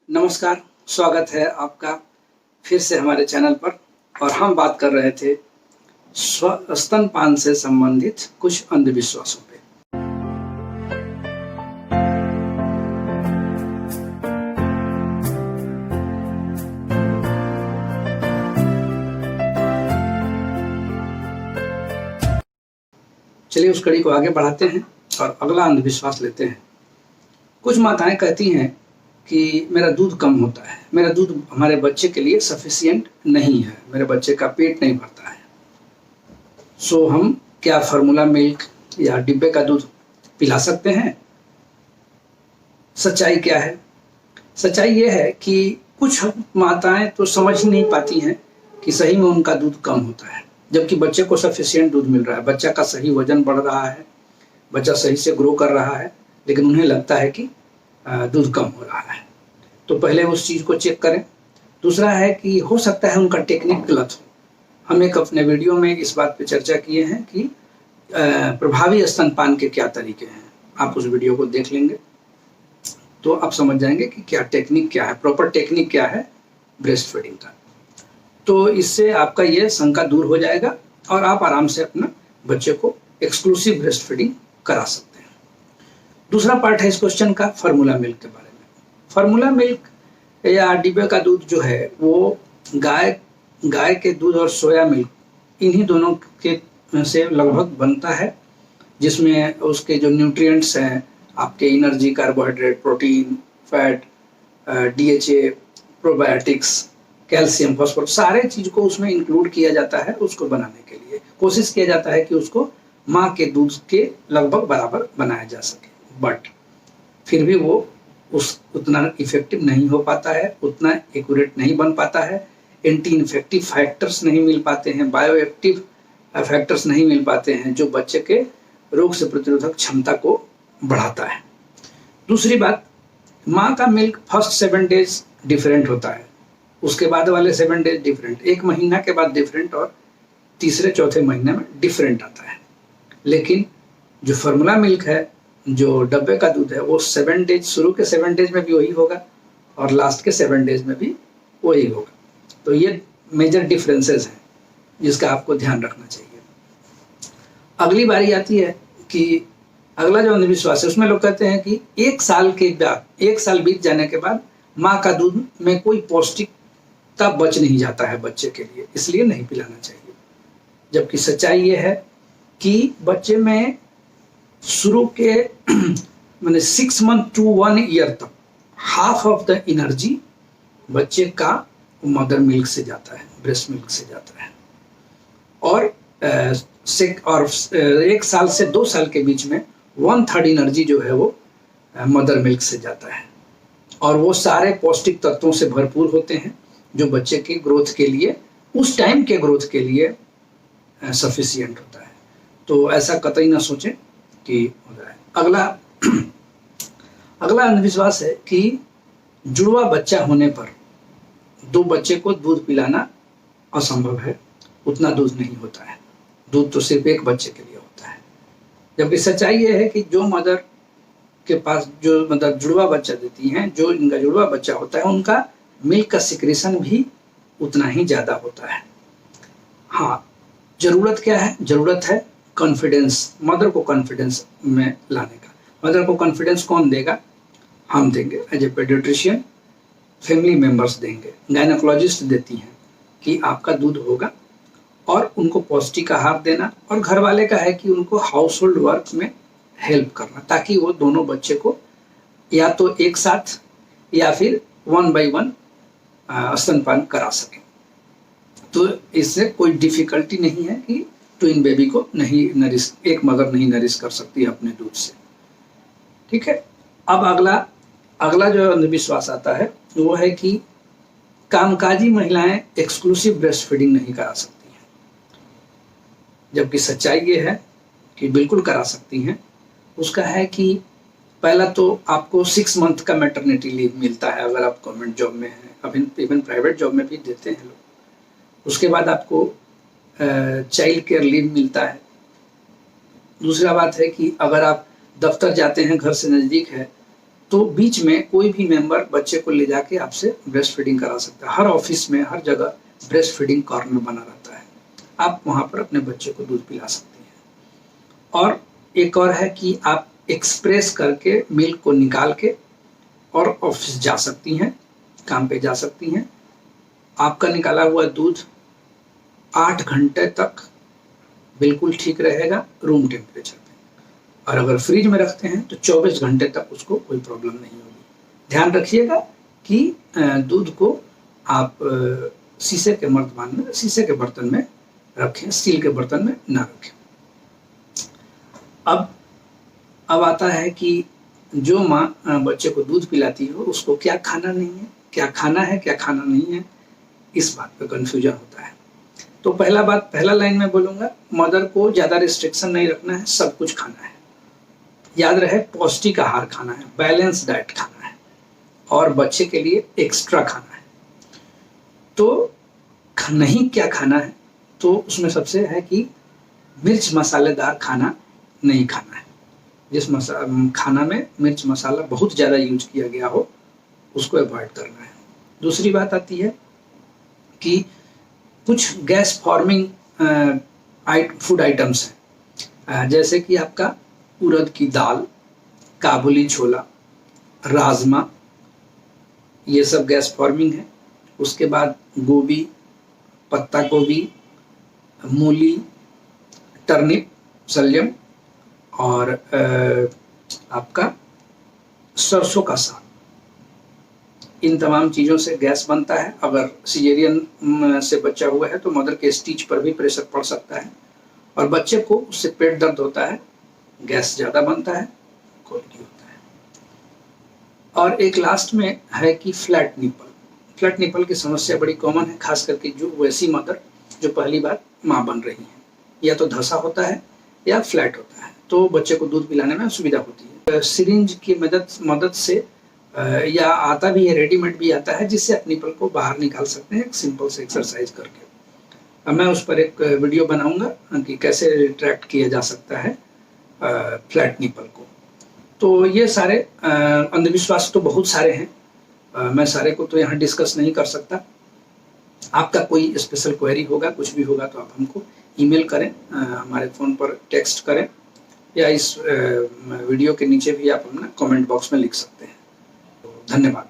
नमस्कार, स्वागत है आपका फिर से हमारे चैनल पर। और हम बात कर रहे थे स्तनपान से संबंधित कुछ अंधविश्वासों पे। चलिए उस कड़ी को आगे बढ़ाते हैं और अगला अंधविश्वास लेते हैं। कुछ माताएं कहती हैं कि मेरा दूध कम होता है, मेरा दूध हमारे बच्चे के लिए सफिशिएंट नहीं है, मेरे बच्चे का पेट नहीं भरता है। सो हम क्या फार्मूला मिल्क या डिब्बे का दूध पिला सकते हैं? सच्चाई क्या है? सच्चाई ये है कि कुछ माताएं तो समझ ही नहीं पाती हैं कि सही में उनका दूध कम होता है, जबकि बच्चे को सफिशिएंट दूध मिल रहा है, बच्चा का सही वजन बढ़ रहा है, बच्चा सही से ग्रो कर रहा है, लेकिन उन्हें लगता है कि दूध कम हो रहा है। तो पहले उस चीज़ को चेक करें। दूसरा है कि हो सकता है उनका टेक्निक गलत हो। हम एक अपने वीडियो में इस बात पे चर्चा किए हैं कि प्रभावी स्तनपान के क्या तरीके हैं। आप उस वीडियो को देख लेंगे तो आप समझ जाएंगे कि क्या टेक्निक क्या है, प्रॉपर टेक्निक क्या है ब्रेस्ट फीडिंग का। तो इससे आपका ये शंका दूर हो जाएगा और आप आराम से अपना बच्चे को एक्सक्लूसिव ब्रेस्ट फीडिंग करा सकते हैं। दूसरा पार्ट है इस क्वेश्चन का फार्मूला मिल्क के बारे में। फार्मूला मिल्क या डिब्बे का दूध जो है वो गाय के दूध और सोया मिल्क इन्हीं दोनों के से लगभग बनता है, जिसमें उसके जो न्यूट्रिएंट्स हैं, आपके energy, carbohydrate, protein, fat, DHA, probiotics, calcium, phosphorus, सारे चीज को उसमें इंक्लूड किया जाता है। उसको बनाने के लिए कोशिश किया जाता है कि उसको माँ के दूध के लगभग बराबर बनाया जा सके, बट फिर भी वो उतना इफेक्टिव नहीं हो पाता है, उतना एक्यूरेट नहीं बन पाता है। एंटी इन्फेक्टिव फैक्टर्स नहीं मिल पाते हैं, बायो एक्टिव फैक्टर्स नहीं मिल पाते हैं, जो बच्चे के रोग से प्रतिरोधक क्षमता को बढ़ाता है। दूसरी बात, माँ का मिल्क फर्स्ट 7 डेज डिफरेंट होता है, उसके बाद वाले 7 डेज डिफरेंट, 1 महीना के बाद डिफरेंट, और तीसरे चौथे महीने में डिफरेंट आता है। लेकिन जो फार्मूला मिल्क है, जो डब्बे का दूध है, वो 7 डेज, शुरू के 7 डेज में भी वही होगा और लास्ट के 7 डेज में भी वही होगा। तो ये मेजर डिफरेंसेस हैं जिसका आपको ध्यान रखना चाहिए। अगली बारी आती है कि अगला जो अंधविश्वास है उसमें लोग कहते हैं कि 1 साल के बाद, 1 साल बीत जाने के बाद माँ का दूध में कोई पौष्टिकता बच नहीं जाता है बच्चे के लिए, इसलिए नहीं पिलाना चाहिए। जबकि सच्चाई ये है कि बच्चे में शुरू के मैंने 6 मंथ टू 1 ईयर तक हाफ ऑफ द एनर्जी बच्चे का मदर मिल्क से जाता है, ब्रेस्ट मिल्क से जाता है, और 1 साल से 2 साल के बीच में 1/3 एनर्जी जो है वो मदर मिल्क से जाता है। और वो सारे पौष्टिक तत्वों से भरपूर होते हैं जो बच्चे के ग्रोथ के लिए, उस टाइम के ग्रोथ के लिए सफिशिएंट होता है। तो ऐसा कतई ना सोचें कि हो जाए। अगला अंधविश्वास है कि जुड़वा बच्चा होने पर 2 बच्चे को दूध पिलाना असंभव है, उतना दूध नहीं होता है, दूध तो सिर्फ 1 बच्चे के लिए होता है। जबकि सच्चाई ये है कि जो मदर के पास जो मतलब जुड़वा बच्चा देती हैं, जो इनका जुड़वा बच्चा होता है, उनका मिल्क का सिक्रेशन भी उतना ही ज़्यादा होता है। हाँ, ज़रूरत क्या है? ज़रूरत है कॉन्फिडेंस, मदर को कॉन्फिडेंस में लाने का। मदर को कॉन्फिडेंस कौन देगा? हम देंगे, as a paediatrician, family members देंगे, गायनेकोलॉजिस्ट देती हैं कि आपका दूध होगा, और उनको पौष्टिक आहार देना, और घर वाले का है कि उनको हाउस होल्ड वर्क में हेल्प करना, ताकि वो दोनों बच्चे को या तो एक साथ या फिर 1 by 1 स्तनपान करा सकें। तो इससे कोई डिफिकल्टी नहीं है कि ट्विन बेबी को नहीं नरिश, एक मदर नहीं नरिश कर सकती अपने दूध से। ठीक है। अब अगला जो अंधविश्वास आता है वो है कि कामकाजी महिलाएं एक्सक्लूसिव ब्रेस्ट फीडिंग नहीं करा सकती हैं। जबकि सच्चाई ये है कि बिल्कुल करा सकती हैं। उसका है कि पहला तो आपको 6 मंथ का मैटरनिटी लीव मिलता है अगर आप गवर्नमेंट जॉब में हैं, अभी इवन प्राइवेट जॉब में भी देते हैं लोग। उसके बाद आपको चाइल्ड केयर लीव मिलता है। दूसरा बात है कि अगर आप दफ्तर जाते हैं, घर से नज़दीक है, तो बीच में कोई भी मेंबर बच्चे को ले जाके आपसे ब्रेस्ट फीडिंग करा सकता है। हर ऑफिस में, हर जगह ब्रेस्ट फीडिंग कॉर्नर बना रहता है, आप वहां पर अपने बच्चे को दूध पिला सकती हैं। और एक और है कि आप एक्सप्रेस करके मिल्क को निकाल के और ऑफिस जा सकती हैं, काम पे जा सकती हैं। आपका निकाला हुआ दूध 8 घंटे तक बिल्कुल ठीक रहेगा रूम टेम्परेचर पे, और अगर फ्रिज में रखते हैं तो 24 घंटे तक उसको कोई प्रॉब्लम नहीं होगी। ध्यान रखिएगा कि दूध को आप शीशे के बर्तन में रखें, स्टील के बर्तन में ना रखें। अब आता है कि जो माँ बच्चे को दूध पिलाती हो उसको क्या खाना नहीं है, क्या खाना है, क्या खाना नहीं है, इस बात पे कंफ्यूजन होता है। तो पहला लाइन में बोलूंगा, मदर को ज्यादा रिस्ट्रिक्शन नहीं रखना है, सब कुछ खाना है। याद रहे, पौष्टिक आहार खाना है, बैलेंस डाइट खाना है, और बच्चे के लिए एक्स्ट्रा खाना है। तो नहीं क्या खाना है, तो उसमें सबसे है कि मिर्च मसालेदार खाना नहीं खाना है। जिस खाना में मिर्च मसाला बहुत ज़्यादा यूज किया गया हो उसको अवॉइड करना है। दूसरी बात आती है कि कुछ गैस फॉर्मिंग फूड आइटम्स हैं, जैसे कि आपका उड़द की दाल, काबुली छोला, राजमा, ये सब गैस फॉर्मिंग है। उसके बाद गोभी, पत्ता गोभी, मूली, टर्निप, शलजम, और आपका सरसों का साग, इन तमाम चीज़ों से गैस बनता है। अगर सिजेरियन से बच्चा हुआ है तो मदर के स्टिच पर भी प्रेशर पड़ सकता है, और बच्चे को उससे पेट दर्द होता है, गैस ज़्यादा बनता है, कोलिकी होता है। और एक लास्ट में है कि फ्लैट निपल की समस्या बड़ी कॉमन है, खास करके जो वैसी मदर जो पहली बार माँ बन रही है, या तो धसा होता है या फ्लैट होता है, तो बच्चे को दूध पिलाने में असुविधा होती है। सिरिंज की मदद से या आता भी है, रेडीमेड भी आता है, जिससे आप निपल को बाहर निकाल सकते हैं एक सिंपल से एक्सरसाइज करके। मैं उस पर एक वीडियो बनाऊंगा कि कैसे रिट्रैक्ट किया जा सकता है फ्लैट निपल को। तो ये सारे अंधविश्वास तो बहुत सारे हैं, मैं सारे को तो यहाँ डिस्कस नहीं कर सकता। आपका कोई स्पेशल क्वेरी होगा, कुछ भी होगा, तो आप हमको ईमेल करें, हमारे फ़ोन पर टेक्स्ट करें, या इस वीडियो के नीचे भी आप अपना कमेंट बॉक्स में लिख सकते हैं। धन्यवाद।